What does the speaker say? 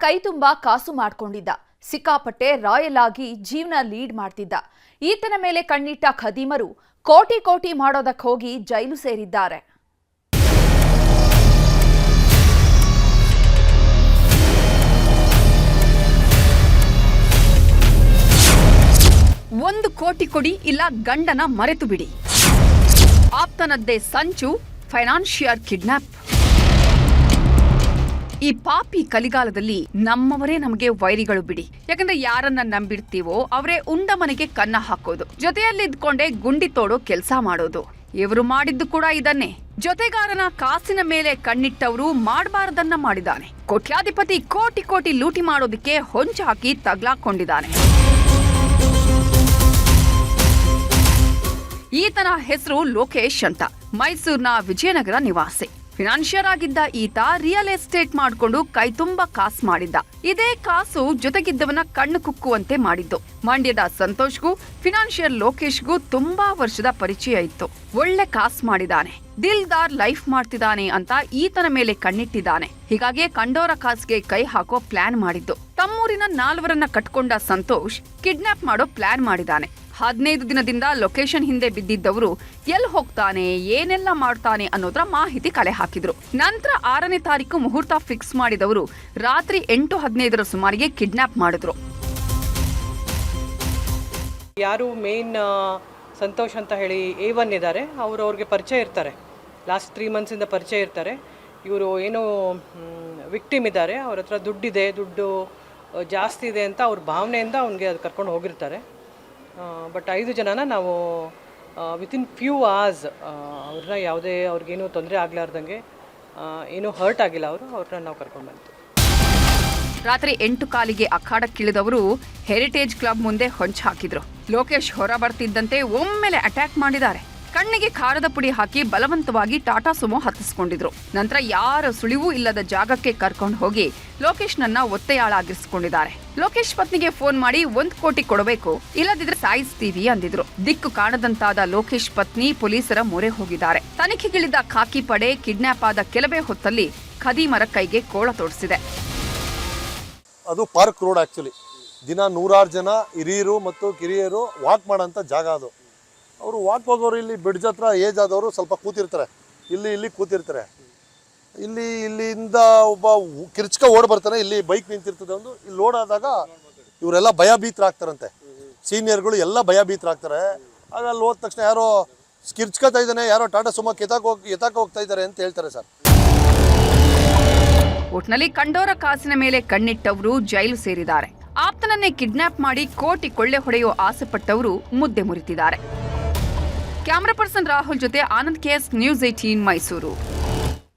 ಕೈ ತುಂಬಾ ಕಾಸು ಮಾಡ್ಕೊಂಡಿದ್ದ. ಸಿಕ್ಕಾಪಟ್ಟೆ ರಾಯಲ್ ಆಗಿ ಜೀವನ ಲೀಡ್ ಮಾಡ್ತಿದ್ದ. ಈತನ ಮೇಲೆ ಕಣ್ಣಿಟ್ಟ ಖದೀಮರು ಕೋಟಿ ಕೋಟಿ ಮಾಡೋದಕ್ಕೆ ಹೋಗಿ ಜೈಲು ಸೇರಿದ್ದಾರೆ. ಒಂದು ಕೋಟಿ ಕೊಡಿ ಇಲ್ಲ ಗಂಡನ ಮರೆತು ಬಿಡಿ. ಆಪ್ತನದ್ದೇ ಸಂಚು, ಫೈನಾನ್ಷಿಯರ್ ಕಿಡ್ನಾಪ್. ಈ ಪಾಪಿ ಕಲಿಗಾಲದಲ್ಲಿ ನಮ್ಮವರೇ ನಮಗೆ ವೈರಿಗಳು ಬಿಡಿ. ಯಾಕಂದ್ರೆ ಯಾರನ್ನ ನಂಬಿಡ್ತೀವೋ ಅವರೇ ಉಂಡ ಮನೆಗೆ ಕನ್ನ ಹಾಕೋದು, ಜೊತೆಯಲ್ಲಿದ್ಕೊಂಡೆ ಗುಂಡಿ ತೋಡೋ ಕೆಲಸ ಮಾಡೋದು. ಇವರು ಮಾಡಿದ್ದು ಕೂಡ ಇದನ್ನೇ. ಜೊತೆಗಾರನ ಕಾಸಿನ ಮೇಲೆ ಕಣ್ಣಿಟ್ಟವರು ಮಾಡಬಾರದನ್ನ ಮಾಡಿದಾನೆ. ಕೋಟ್ಯಾಧಿಪತಿ ಕೋಟಿ ಕೋಟಿ ಲೂಟಿ ಮಾಡೋದಿಕ್ಕೆ ಹೊಂಚು ಹಾಕಿ ತಗ್ಲಾಕೊಂಡಿದ್ದಾನೆ. ಈತನ ಹೆಸರು ಲೋಕೇಶ್ ಅಂತ. ಮೈಸೂರಿನ ವಿಜಯನಗರ ನಿವಾಸಿ. ಫಿನಾನ್ಷಿಯರ್ ಆಗಿದ್ದ ಈತ ರಿಯಲ್ ಎಸ್ಟೇಟ್ ಮಾಡಿಕೊಂಡು ಕೈ ತುಂಬಾ ಕಾಸು ಮಾಡಿದ್ದ. ಇದೇ ಕಾಸು ಜೊತೆಗಿದ್ದವನ ಕಣ್ಣು ಕುಕ್ಕುವಂತೆ ಮಾಡಿದ್ದು. ಮಂಡ್ಯದ ಸಂತೋಷ್ಗೂ ಫಿನಾನ್ಷಿಯರ್ ಲೋಕೇಶ್ಗೂ ತುಂಬಾ ವರ್ಷದ ಪರಿಚಯ ಇತ್ತು. ಒಳ್ಳೆ ಕಾಸು ಮಾಡಿದಾನೆ, ದಿಲ್ದಾರ್ ಲೈಫ್ ಮಾಡ್ತಿದ್ದಾನೆ ಅಂತ ಈತನ ಮೇಲೆ ಕಣ್ಣಿಟ್ಟಿದ್ದಾನೆ. ಹೀಗಾಗಿ ಕಂಡೋರ ಕಾಸ್ಗೆ ಕೈ ಹಾಕೋ ಪ್ಲಾನ್ ಮಾಡಿದ್ದು. ತಮ್ಮೂರಿನ 4 ಕಟ್ಕೊಂಡ ಸಂತೋಷ್ ಕಿಡ್ನಾಪ್ ಮಾಡೋ ಪ್ಲಾನ್ ಮಾಡಿದಾನೆ. 15 ದಿನದಿಂದ ಲೊಕೇಶನ್ ಹಿಂದೆ ಬಿದ್ದಿದ್ದವರು ಎಲ್ಲಿ ಹೋಗ್ತಾನೆ, ಏನೆಲ್ಲ ಮಾಡ್ತಾನೆ ಅನ್ನೋದ್ರ ಮಾಹಿತಿ ಕಲೆ ಹಾಕಿದ್ರು. ನಂತರ 6ನೇ ತಾರೀಕು ಮುಹೂರ್ತ ಫಿಕ್ಸ್ ಮಾಡಿದವರು ರಾತ್ರಿ 8:15 ಸುಮಾರಿಗೆ ಕಿಡ್ನಾಪ್ ಮಾಡಿದ್ರು. ಯಾರು ಮೇನ್ ಸಂತೋಷ್ ಅಂತ ಹೇಳಿ A1 ಇದ್ದಾರೆ, ಅವ್ರಿಗೆ ಪರಿಚಯ ಇರ್ತಾರೆ. ಲಾಸ್ಟ್ 3 ಮಂತ್ಸಿಂದ ಪರಿಚಯ ಇರ್ತಾರೆ. ಇವರು ಏನೋ ವಿಕ್ಟಿಮ್ ಇದ್ದಾರೆ, ಅವ್ರ ಹತ್ರ ದುಡ್ಡು ಜಾಸ್ತಿ ಇದೆ ಅಂತ ಅವ್ರ ಭಾವನೆಯಿಂದ ಅವ್ನಿಗೆ ಅದು ಕರ್ಕೊಂಡು ಹೋಗಿರ್ತಾರೆ. ಬಟ್ 5 ಜನನ ನಾವು ವಿತಿನ್ ಫ್ಯೂ ಅವರ್ಸ್ ಅವ್ರನ್ನ ಯಾವುದೇ ಅವ್ರಿಗೇನು ತೊಂದರೆ ಆಗಲಾರ್ದಂಗೆ, ಏನೂ ಹರ್ಟ್ ಆಗಿಲ್ಲ, ಅವ್ರನ್ನ ನಾವು ಕರ್ಕೊಂಡು ಬಂತು. ರಾತ್ರಿ 8 ಕಾಲಿಗೆ ಅಖಾಡಕ್ಕಿಳಿದವರು ಹೆರಿಟೇಜ್ ಕ್ಲಬ್ ಮುಂದೆ ಹೊಂಚು ಹಾಕಿದ್ರು. ಲೋಕೇಶ್ ಹೊರ ಬರ್ತಿದ್ದಂತೆ ಒಮ್ಮೆಲೆ ಅಟ್ಯಾಕ್ ಮಾಡಿದ್ದಾರೆ. ಕಣ್ಣಿಗೆ ಖಾರದ ಪುಡಿ ಹಾಕಿ ಬಲವಂತವಾಗಿ ಟಾಟಾ ಸುಮೋ ಹತ್ತಿಸ್ಕೊಂಡಿದ್ರು. ನಂತರ ಯಾರ ಸುಳಿವೂ ಇಲ್ಲದ ಜಾಗಕ್ಕೆ ಕರ್ಕೊಂಡು ಹೋಗಿ ಲೋಕೇಶ್ನನ್ನ ಒತ್ತೆಯಾಳಾಗಿರಿಸಿಕೊಂಡಿದ್ದಾರೆ. ಲೋಕೇಶ್ ಪತ್ನಿಗೆ ಫೋನ್ ಮಾಡಿ 1 ಕೋಟಿ ಕೊಡಬೇಕು, ಇಲ್ಲದಿದ್ರೆ ಸಾಯಿಸ್ತೀವಿ ಅಂದಿದ್ರು. ದಿಕ್ಕು ಕಾಣದಂತಾದ ಲೋಕೇಶ್ ಪತ್ನಿ ಪೊಲೀಸರ ಮೊರೆ ಹೋಗಿದ್ದಾರೆ. ತನಿಖೆಗಿಳಿದ ಖಾಕಿ ಪಡೆ ಕಿಡ್ನಾಪ್ ಆದ ಕೆಲವೇ ಹೊತ್ತಲ್ಲಿ ಖದೀಮರ ಕೈಗೆ ಕೋಳ ತೋರಿಸಿದೆ. ಅದು ಪಾರ್ಕ್ ರೋಡ್. ಆಕ್ಚುಲಿ ದಿನ 100 ಜನ ಹಿರಿಯರು ಮತ್ತು ಕಿರಿಯರು ವಾಕ್ ಮಾಡೋಂಥ ಜಾಗ ಅದು. ಅವರು ವಾಕ್ ಹೋಗೋರು ಇಲ್ಲಿ ಬ್ರಿಡ್ಜ್ ಹತ್ರ ಏಜ್ ಆದವರು ಸ್ವಲ್ಪ ಕೂತಿರ್ತಾರೆ, ಇಲ್ಲಿ ಕೂತಿರ್ತಾರೆ. ಇಲ್ಲಿಂದ ಒಬ್ಬ ಕಿರ್ಚ್ಕ ಓಡ್ ಬರ್ತಾನೆ, ಇಲ್ಲಿ ಬೈಕ್ ನಿಂತಿರ್ತದೆ ಒಂದು. ಇಲ್ಲಿ ಲೋಡ್ ಆದಾಗ ಇವರೆಲ್ಲ ಭಯಭೀತರಾಗ್ತಾರಂತೆ, ಸೀನಿಯರ್ಗಳು ಎಲ್ಲ ಭಯಭೀತರಾಗ್ತಾರೆ. ಆಗ ಅಲ್ಲಿ ಹೋದ ತಕ್ಷಣ ಯಾರೋ ಕಿರ್ಚ್ಕೊತಾ ಇದ್ದಾನೆ, ಯಾರೋ ಟಾಟಾ ಸುಮೋ ಎತ್ತಾಕ ಹೋಗ್ತಾ ಇದ್ದಾರೆ ಅಂತ ಹೇಳ್ತಾರೆ ಸರ್. ಒಟ್ನಲ್ಲಿ ಕಂಡೋರ ಕಾಸಿನ ಮೇಲೆ ಕಣ್ಣಿಟ್ಟವರು ಜೈಲು ಸೇರಿದ್ದಾರೆ. ಆಪ್ತನನ್ನೇ ಕಿಡ್ನಾಪ್ ಮಾಡಿ ಕೋಟಿ ಕೊಳ್ಳೆ ಹೊಡೆಯೋ ಆಸೆ ಪಟ್ಟವರು ಮುದ್ದೆ ಮುರಿತಿದ್ದಾರೆ. ಕ್ಯಾಮರಾ ಪರ್ಸನ್ ರಾಹುಲ್ ಜೊತೆ ಆನಂದ್ KS, News 18 ಮೈಸೂರು.